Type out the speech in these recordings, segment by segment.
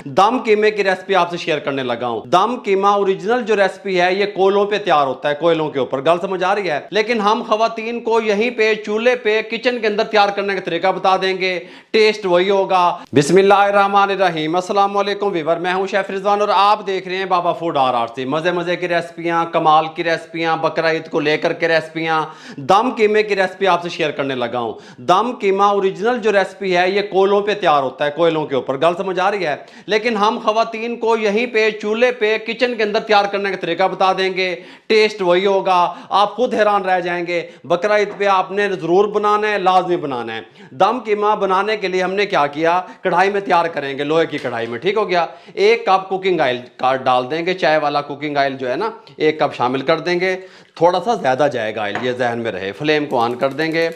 दम कीमे की रेसिपी आपसे शेयर करने लगा हूं। दम कीमा ओरिजिनल जो रेसिपी है ये कोयलों पे तैयार होता है, कोयलों के ऊपर। गल समझ आ रही है? लेकिन हम खवातीन को यहीं पे चूल्हे पे किचन के अंदर तैयार करने का तरीका बता देंगे, टेस्ट वही होगा। बिस्मिल्लाहिर्रहमानिर्रहीम। अस्सलाम वालेकुम वीवर, मैं हूं शेफ रिजवान और आप देख रहे हैं बाबा फूड RRC। मजे मजे की रेसिपियां, कमाल की रेसिपियां, बकरा ईद को लेकर के रेसिपियां, दम कीमे की रेसिपी आपसे शेयर करने लगा हूं। दम कीमा ओरिजिनल जो रेसिपी है ये कोयलों पे तैयार होता है, कोयलों के ऊपर। गल समझ आ रही है? लेकिन हम खवातीन को यहीं पे चूल्हे पे किचन के अंदर तैयार करने का तरीका बता देंगे, टेस्ट वही होगा। आप खुद हैरान रह जाएंगे। बकरा ईद पे आपने जरूर बनाना है, लाजमी बनाना है। दम कीमा बनाने के लिए हमने क्या किया, कढ़ाई में तैयार करेंगे, लोहे की कढ़ाई में। ठीक हो गया। 1 कप कुकिंग ऑयल डाल देंगे, चाय वाला कुकिंग ऑयल जो है ना, 1 कप शामिल कर देंगे। थोड़ा सा ज्यादा जाएगा ऑयल, ये जहन में रहे। फ्लेम को ऑन कर देंगे।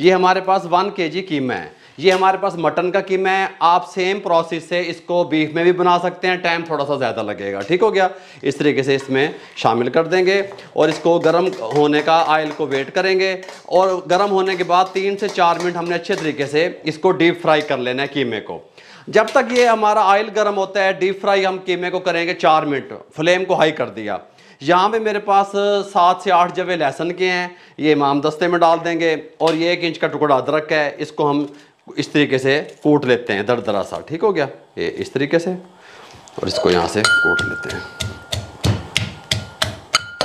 ये हमारे पास 1 kg कीमा है। ये हमारे पास मटन का कीमा है। आप सेम प्रोसेस से इसको बीफ में भी बना सकते हैं, टाइम थोड़ा सा ज़्यादा लगेगा। ठीक हो गया। इस तरीके से इसमें शामिल कर देंगे और इसको गर्म होने का, ऑयल को वेट करेंगे। और गर्म होने के बाद 3 से 4 मिनट हमने अच्छे तरीके से इसको डीप फ्राई कर लेना है कीमे को। जब तक ये हमारा ऑयल गर्म होता है, डीप फ्राई हम कीमे को करेंगे 4 मिनट। फ्लेम को हाई कर दिया। यहाँ पे मेरे पास 7 से 8 जवे लहसुन के हैं, ये इमाम दस्ते में डाल देंगे। और ये 1 इंच का टुकड़ा अदरक है, इसको हम इस तरीके से कूट लेते हैं, दरदरा सा। ठीक हो गया, ये इस तरीके से। और इसको यहाँ से कूट लेते हैं।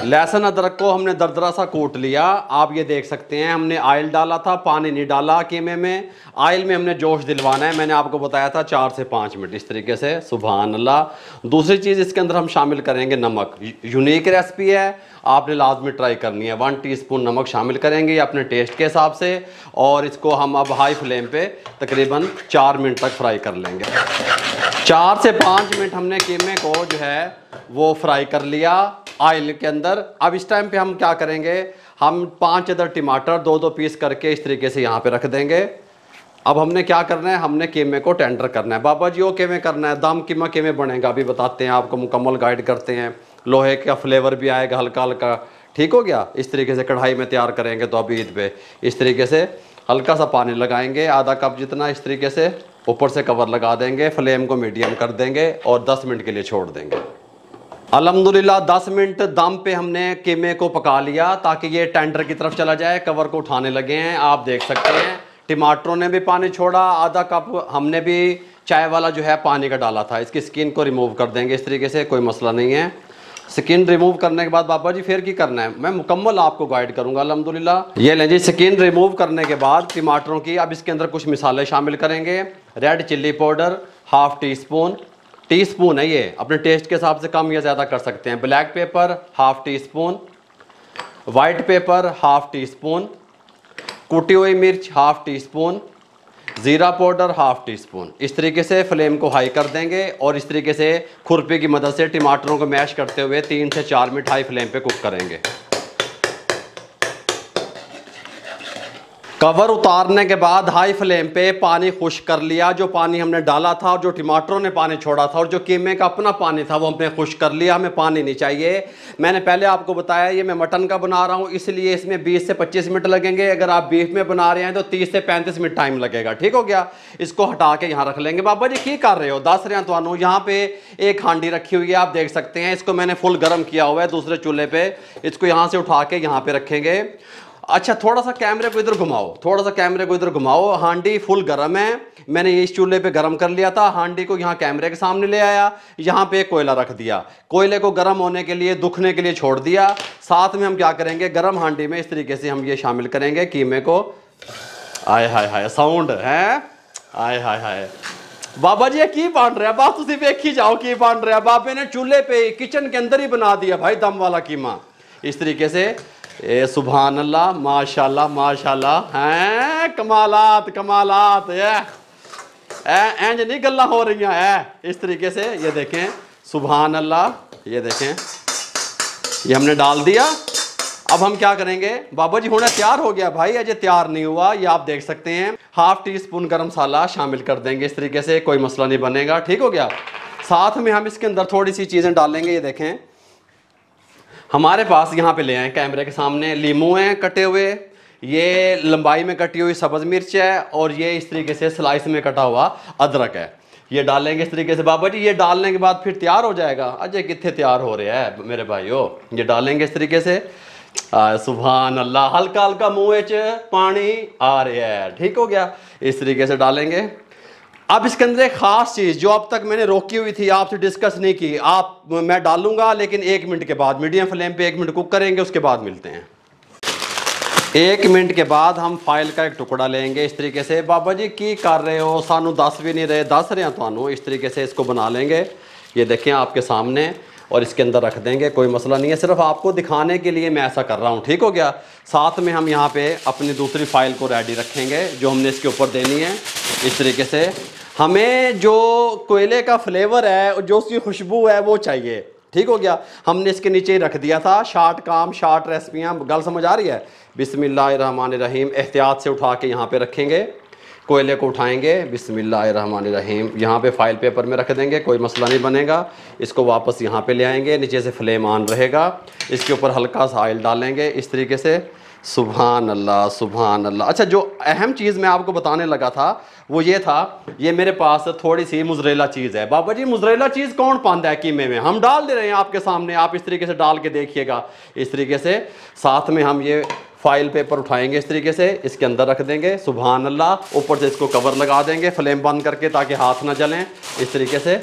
लहसुन अदरक को हमने दरदरा सा कूट लिया। आप ये देख सकते हैं, हमने ऑयल डाला था, पानी नहीं डाला कीमे में। ऑयल में हमने जोश दिलवाना है। मैंने आपको बताया था 4 से 5 मिनट, इस तरीके से। सुभान अल्लाह। दूसरी चीज़ इसके अंदर हम शामिल करेंगे नमक। यूनिक रेसिपी है, आपने लाजमी ट्राई करनी है। 1 टीस्पून नमक शामिल करेंगे अपने टेस्ट के हिसाब से। और इसको हम अब हाई फ्लेम पे तकरीबन 4 मिनट तक फ्राई कर लेंगे। 4 से 5 मिनट हमने कीमे को जो है वो फ्राई कर लिया ऑयल के अंदर। अब इस टाइम पे हम क्या करेंगे, हम 5 अदर टमाटर 2-2 पीस करके इस तरीके से यहाँ पे रख देंगे। अब हमने क्या करना है, हमने कीमे को टेंडर करना है। बाबा जी वो कीमे करना है, दम कीमा कीमे बनेगा, अभी बताते हैं आपको, मुकम्मल गाइड करते हैं। लोहे का फ्लेवर भी आएगा हल्का हल्का। ठीक हो गया। इस तरीके से कढ़ाई में तैयार करेंगे तो अभी ईद पे इस तरीके से हल्का सा पानी लगाएंगे, आधा कप जितना। इस तरीके से ऊपर से कवर लगा देंगे, फ्लेम को मीडियम कर देंगे और 10 मिनट के लिए छोड़ देंगे। अल्हम्दुलिल्लाह 10 मिनट दम पे हमने कीमे को पका लिया ताकि ये टेंडर की तरफ चला जाए। कवर को उठाने लगे हैं, आप देख सकते हैं। टमाटरों ने भी पानी छोड़ा, आधा कप हमने भी चाय वाला जो है पानी का डाला था। इसकी स्किन को रिमूव कर देंगे इस तरीके से, कोई मसला नहीं है। स्किन रिमूव करने के बाद बाबा जी फिर की करना है, मैं मुकम्मल आपको गाइड करूंगा अल्हम्दुलिल्लाह। ये लें जी, स्किन रिमूव करने के बाद टमाटरों की अब इसके अंदर कुछ मसाले शामिल करेंगे। Red chilli powder ½ teaspoon, teaspoon है ये, अपने टेस्ट के हिसाब से कम या ज़्यादा कर सकते हैं। Black pepper ½ teaspoon, white paper ½ teaspoon, कुटी हुई मिर्च ½ टीस्पून, ज़ीरा पाउडर ½ टीस्पून। इस तरीके से फ्लेम को हाई कर देंगे और इस तरीके से खुरपी की मदद से टमाटरों को मैश करते हुए 3 से 4 मिनट हाई फ्लेम पे कुक करेंगे। कवर उतारने के बाद हाई फ्लेम पे पानी खुश्क कर लिया। जो पानी हमने डाला था और जो टमाटरों ने पानी छोड़ा था और जो कीमे का अपना पानी था वो हमने खुश्क कर लिया। हमें पानी नहीं चाहिए। मैंने पहले आपको बताया ये मैं मटन का बना रहा हूँ, इसलिए इसमें 20 से 25 मिनट लगेंगे। अगर आप बीफ में बना रहे हैं तो 30 से 35 मिनट टाइम लगेगा। ठीक हो गया। इसको हटा के यहाँ रख लेंगे। बाबा जी की कर रहे हो, दस रहे हैं तो यहाँ पे एक हांडी रखी हुई है, आप देख सकते हैं। इसको मैंने फुल गर्म किया हुआ है दूसरे चूल्हे पे। इसको यहाँ से उठा के यहाँ पे रखेंगे। अच्छा, थोड़ा सा कैमरे को इधर घुमाओ, थोड़ा सा कैमरे को इधर घुमाओ। हांडी फुल गर्म है, मैंने ये इस चूल्हे पे गर्म कर लिया था। हांडी को यहाँ कैमरे के सामने ले आया, यहाँ पे कोयला रख दिया। कोयले को गर्म होने के लिए, दुखने के लिए छोड़ दिया। साथ में हम क्या करेंगे, गर्म हांडी में इस तरीके से हम ये शामिल करेंगे कीमे को। आय हाय हाय साउंड है, आय हाय हाय। बाबा जी की बन रहा है, बात तुम देखी जाओ की बन रहा है। बाबे ने चूल्हे पे किचन के अंदर ही बना दिया भाई दम वाला कीमा। इस तरीके से ए सुभान अल्लाह, माशाल्लाह माशाल्लाह हैं, कमालात कमालात। इंज नहीं गल्ला हो रही है। इस तरीके से ये देखें, सुभान अल्लाह। ये देखें, ये हमने डाल दिया। अब हम क्या करेंगे, बाबा जी होना तैयार हो गया भाई, अजय तैयार नहीं हुआ। ये आप देख सकते हैं। ½ टीस्पून गरम मसाला शामिल कर देंगे इस तरीके से, कोई मसला नहीं बनेगा। ठीक हो गया। साथ में हम इसके अंदर थोड़ी सी चीज़ें डालेंगे। ये देखें, हमारे पास यहाँ पे ले आए कैमरे के सामने, लीमू हैं कटे हुए, ये लंबाई में कटी हुई सब्ज़ मिर्च है और ये इस तरीके से स्लाइस में कटा हुआ अदरक है। ये डालेंगे इस तरीके से। बाबा जी ये डालने के बाद फिर तैयार हो जाएगा? अजय कितने तैयार हो रहे हैं मेरे भाइयों। ये डालेंगे इस तरीके से। सुभान अल्लाह, हल्का हल्का मुँह च पानी आ रहा है, ठीक हो गया। इस तरीके से डालेंगे। अब इसके अंदर एक खास चीज़ जो अब तक मैंने रोकी हुई थी, आपसे डिस्कस नहीं की, मैं डालूंगा लेकिन 1 मिनट के बाद, मीडियम फ्लेम पे 1 मिनट कुक करेंगे, उसके बाद मिलते हैं। 1 मिनट के बाद हम फाइल का एक टुकड़ा लेंगे इस तरीके से। बाबा जी की कर रहे हो, सानू दस भी नहीं रहे, दस रहे हैं थानू। इस तरीके से इसको बना लेंगे, ये देखें आपके सामने, और इसके अंदर रख देंगे, कोई मसला नहीं है, सिर्फ आपको दिखाने के लिए मैं ऐसा कर रहा हूँ, ठीक हो गया। साथ में हम यहाँ पे अपनी दूसरी फाइल को रेडी रखेंगे जो हमने इसके ऊपर देनी है। इस तरीके से हमें जो कोयले का फ्लेवर है, जो उसकी खुशबू है वो चाहिए, ठीक हो गया। हमने इसके नीचे ही रख दिया था, शार्ट काम शार्ट रेसिपियाँ, गल समझ आ रही है। बिस्मिल्लाहिर्रहमानिर्रहीम, एहतियात से उठा के यहाँ पे रखेंगे, कोयले को उठाएंगे, बिस्मिल्लाहिर्रहमानिर्रहीम, यहाँ पे फाइल पेपर में रख देंगे, कोई मसला नहीं बनेगा। इसको वापस यहाँ पे ले आएंगे, नीचे से फ्लेम ऑन रहेगा, इसके ऊपर हल्का सा ऑयल डालेंगे इस तरीके से। सुभान अल्लाह सुभान अल्लाह। अच्छा, जो अहम चीज़ मैं आपको बताने लगा था वो ये था, ये मेरे पास थोड़ी सी मुजरेला चीज़ है। बाबा जी मुजरेला चीज़ कौन पाता है कीमे में? हम डाल दे रहे हैं आपके सामने, आप इस तरीके से डाल के देखिएगा। इस तरीके से साथ में हम ये फाइल पेपर उठाएंगे इस तरीके से, इसके अंदर रख देंगे, सुभान अल्लाह। ऊपर से इसको कवर लगा देंगे फ्लेम बंद करके ताकि हाथ ना जलें। इस तरीके से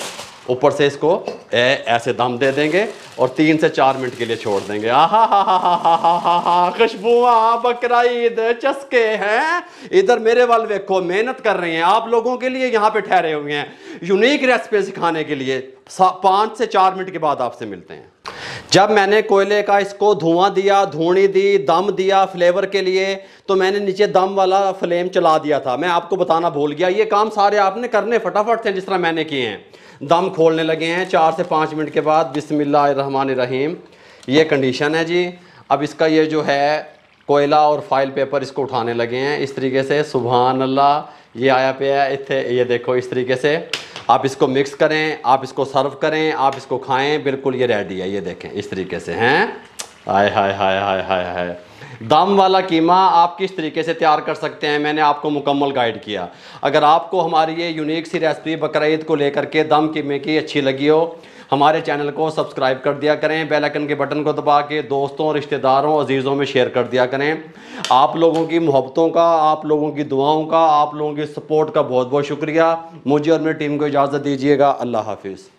ऊपर से इसको ऐसे दम दे देंगे और 3 से 4 मिनट के लिए छोड़ देंगे। आहा हा हा हा हा हा हा हा, खुशबुआं बकरा ईद चस्के हैं। इधर मेरे वाल देखो, मेहनत कर रहे हैं आप लोगों के लिए, यहाँ पे ठहरे हुए हैं यूनिक रेसिपी सिखाने के लिए। 5 से 4 मिनट के बाद आपसे मिलते हैं। जब मैंने कोयले का इसको धुआं दिया, धूणी दी, दम दिया फ्लेवर के लिए, तो मैंने नीचे दम वाला फ्लेम चला दिया था। मैं आपको बताना भूल गया, ये काम सारे आपने करने फटाफट से जिस तरह मैंने किए हैं। दम खोलने लगे हैं 4 से 5 मिनट के बाद। बिस्मिल्लाहिर्रहमानिर्रहीम, ये कंडीशन है जी। अब इसका ये जो है कोयला और फाइल पेपर, इसको उठाने लगे हैं इस तरीके से। सुभान अल्लाह, ये आया पे है इत्थे, ये देखो इस तरीके से। आप इसको मिक्स करें, आप इसको सर्व करें, आप इसको खाएं, बिल्कुल ये रेडी है। ये देखें इस तरीके से हैं। हाय हाय हाय हाय हाय हाय। दम वाला कीमा आप किस तरीके से तैयार कर सकते हैं मैंने आपको मुकम्मल गाइड किया। अगर आपको हमारी ये यूनिक सी रेसिपी बकरा ईद को लेकर के दम कीमे की अच्छी लगी हो, हमारे चैनल को सब्सक्राइब कर दिया करें, बेल आइकन के बटन को दबा के दोस्तों, रिश्तेदारों, अजीज़ों में शेयर कर दिया करें। आप लोगों की मोहब्बतों का, आप लोगों की दुआओं का, आप लोगों की सपोर्ट का बहुत बहुत शुक्रिया। मुझे और मेरी टीम को इजाज़त दीजिएगा। अल्लाह हाफिज़।